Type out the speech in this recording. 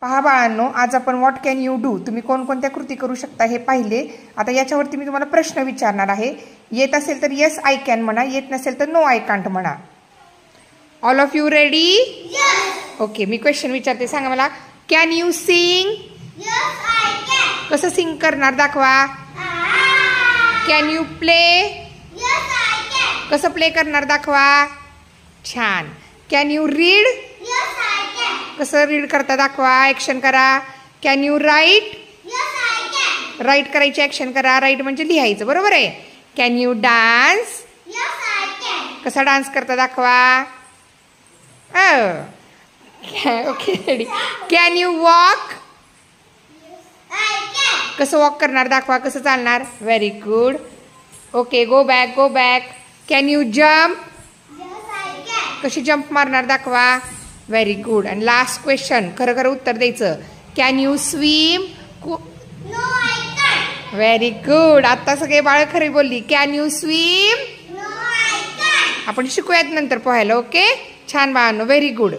पहा बाळांनो, आज आपण व्हॉट कॅन यू डू, तुम्ही कोणकोणत्या कृती करू शकता हे पाहिले. आता याच्यावरती मी तुम्हाला प्रश्न विचारणार आहे. येत असेल तर येस आय कॅन म्हणा, येत नसेल तर नो आय कांट म्हणा. All of you ready? Okay, मी क्वेश्चन विचारते, सांगा मला. Can you sing? कसं सिंग करणार दाखवा. Can you play? कसं प्ले करणार दाखवा. छान. Can you read? कसं रीड करता दाखवा, ॲक्शन करा. Can you write? राईट करायची ॲक्शन करा. राईट म्हणजे लिहायचं, बरोबर आहे. Can you dance? कसा डान्स करता दाखवा. Okay ready. Can you walk? कसं वॉक करणार दाखवा, कसं चालणार. Very good. Okay, go back, go back. Can you jump? कशी जम्प मारणार दाखवा. Very good. And last question, खरं खरं उत्तर द्यायचं. Can you swim? Very good. आता सगळे बाळ खरी बोलली. Can you swim? आपण शिकूयात नंतर पोहायला. ओके, छान बाळांनो, व्हेरी गुड.